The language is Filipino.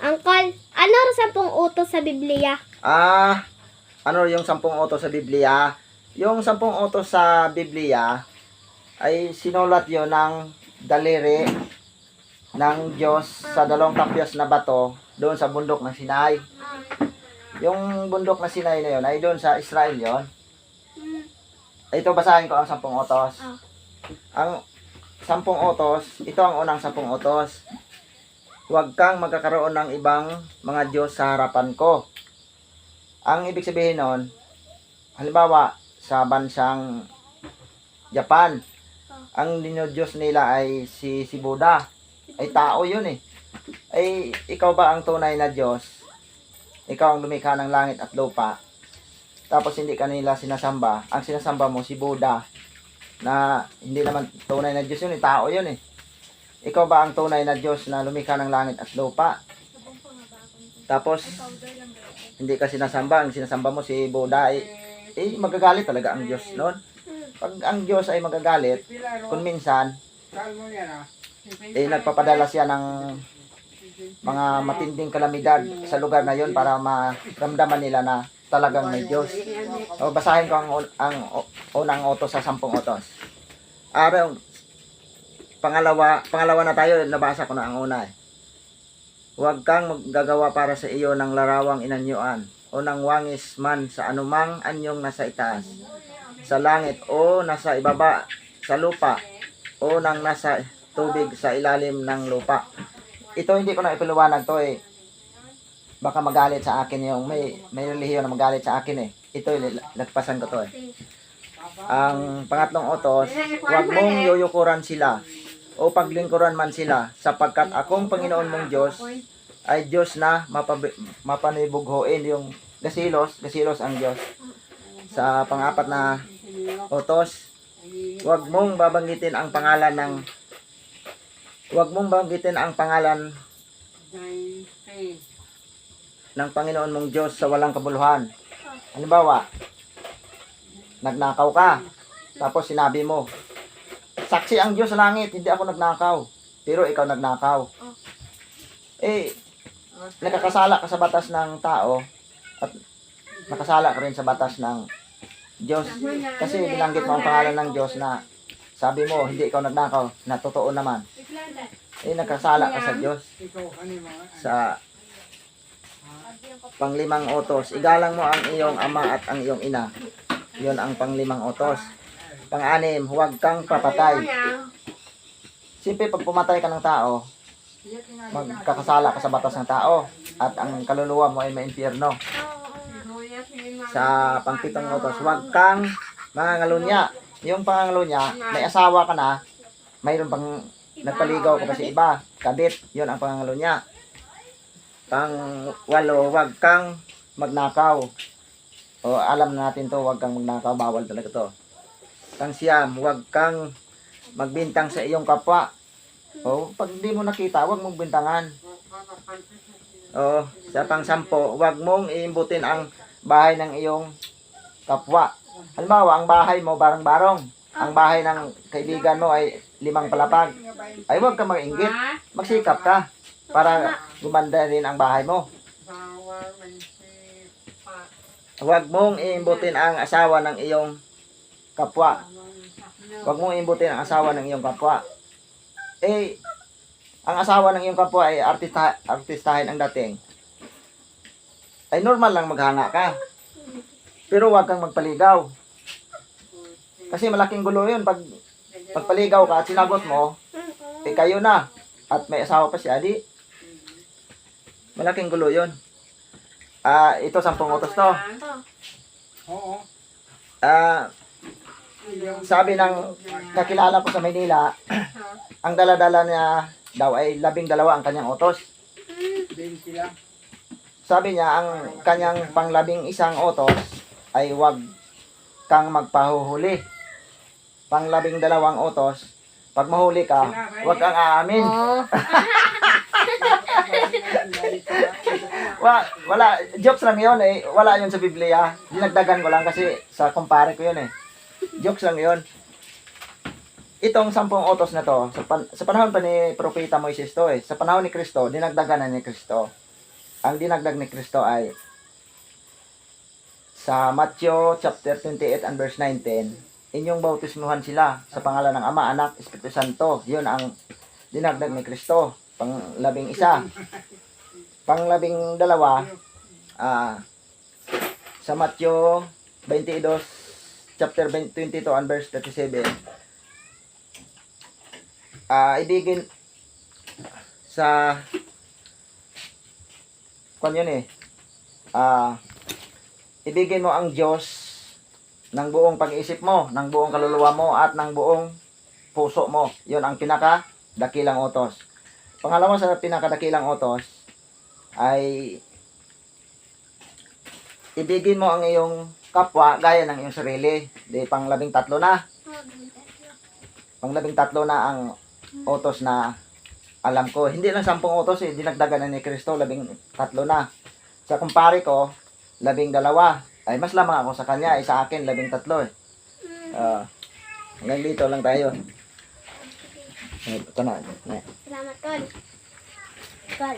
Uncle, ano rin 10 utos sa Biblia? Ano yung 10 utos sa Biblia? Yung 10 utos sa Biblia ay sinulat yon ng daliri ng Diyos sa 2 tapyas na bato doon sa bundok ng Sinai. Yung bundok ng Sinai na yon ay doon sa Israel yon. Ito, basahin ko ang 10 utos. Ang 10 utos, ito ang unang 10 utos. Huwag kang magkakaroon ng ibang mga Diyos sa harapan ko. Ang ibig sabihin nun, halimbawa, sa bansang Japan, ang dinodiyos nila ay si Buddha. Ay tao yun eh. Ay ikaw ba ang tunay na Diyos? Ikaw ang lumikha ng langit at lupa. Tapos hindi ka nila sinasamba. Ang sinasamba mo si Buddha. Na hindi naman tunay na Diyos yun eh. Tao yun eh. Ikaw ba ang tunay na Diyos na lumikha ng langit at lupa? Tapos, hindi ka sinasamba. Ang sinasamba mo si Buddha, magagalit talaga ang Diyos noon. Pag ang Diyos ay magagalit, kung minsan, nagpapadala siya ng mga matinding kalamidad sa lugar na yon para maramdaman nila na talagang may Diyos. O, basahin ko ang unang utos sa 10 utos. Pangalawa na tayo, nabasa ko na ang una eh. Huwag kang maggagawa para sa iyo ng larawang inanyuan o ng wangis man sa anumang anyong nasa itaas, sa langit o nasa ibaba sa lupa o nang nasa tubig sa ilalim ng lupa. Ito hindi ko na ipaliwanag to eh. Baka magalit sa akin yung may relihiyon na magalit sa akin eh. Ito nagpasan ko to eh. Ang pangatlong utos, huwag mong yuyukuran sila o paglingkuran man sila, sapagkat akong Panginoon mong Diyos ay Diyos na mapanibughoin. Yung gasilos ang Diyos. Sa pang-apat na utos, huwag mong babanggitin ang pangalan ng Panginoon mong Diyos sa walang kabuluhan. Halimbawa, nagnakaw ka, tapos sinabi mo, saksi ang Diyos sa langit, hindi ako nagnakaw. Pero ikaw nagnakaw. Nakakasala ka sa batas ng tao at nakasala ka rin sa batas ng Diyos. Kasi binanggit mo ang pangalan ng Diyos na sabi mo, hindi ikaw nagnakaw, na totoo naman. Nakasala ka sa Diyos. Sa panglimang utos, igalang mo ang iyong ama at ang iyong ina. Yun ang panglimang utos. Pang-anim, huwag kang papatay. Siyempre, pag pumatay ka ng tao, magkakasala ka sa batas ng tao at ang kaluluwa mo ay maimpyerno. Sa pang-pitong utos, huwag kang mangangalunya. Yung pangangalunya, may asawa ka na, mayroon pang nagpaligaw ka pa sa iba, kabit, yun ang pangangalunya. Pang-walo, huwag kang magnakaw. O alam natin to, huwag kang magnakaw, bawal talaga to. Pang-siyam, huwag kang magbintang sa iyong kapwa. O, pag di mo nakita, huwag mong bintangan. O, sa pang-sampo, huwag mong iimbutin ang bahay ng iyong kapwa. Halimbawa, ang bahay mo, barang-barong. Ang bahay ng kaibigan mo ay 5 palapag. Ay, huwag kang mag-inggit. Magsikap ka para gumanda rin ang bahay mo. Huwag mong iimbutin ang asawa ng iyong kapwa. Huwag mong imbutin ang asawa ng iyong kapwa. Ang asawa ng iyong kapwa ay artistahin ang dating. Ay normal lang maghanga ka. Pero huwag kang magpaligaw. Kasi malaking gulo yun. Pag pagpaligaw ka at sinagot mo, kayo na. At may asawa pa siya, di. Malaking gulo yun. Ito 10 utos to. Oo. Sabi ng kakilala ko sa Maynila, ang dala-dala niya daw ay 12 ang kanyang utos. Sabi niya, ang kanyang pang-11 utos ay huwag kang magpahuhuli. Pang-12 utos, pag mahuli ka, huwag kang aamin. Wala, jokes lang yun eh. Wala yun sa Biblia. Dinagdagan ko lang kasi sa kumpare ko yun eh. Jokes lang yun. Itong 10 utos na to, sa panahon pa ni Propeta Moises to eh. Sa panahon ni Kristo, dinagdagan na ni Kristo. ang dinagdag ni Kristo ay sa Matthew chapter 28 and verse 19, inyong bautismuhan sila sa pangalan ng Ama, Anak, Espiritu Santo. Yun ang dinagdag ni Kristo. Pang-12. Pang-12, sa Matthew 22, chapter 22 and verse 37, ibigin sa ibigin mo ang Diyos ng buong pag-iisip mo, ng buong kaluluwa mo, at ng buong puso mo. Yun ang pinakadakilang utos. Pangalawa sa pinakadakilang utos ay ibigin mo ang iyong kapwa gaya ng iyong sarili. Di pang-13 na. Pang-13 na ang utos na alam ko. Hindi lang 10 utos dinagdagan na ni Kristo, 13 na. Sa kumpare ko, 12. Ay mas lamang ako sa kanya, sa akin 13 hanggang dito lang tayo. Ito na. Salamat, Tol. Tol.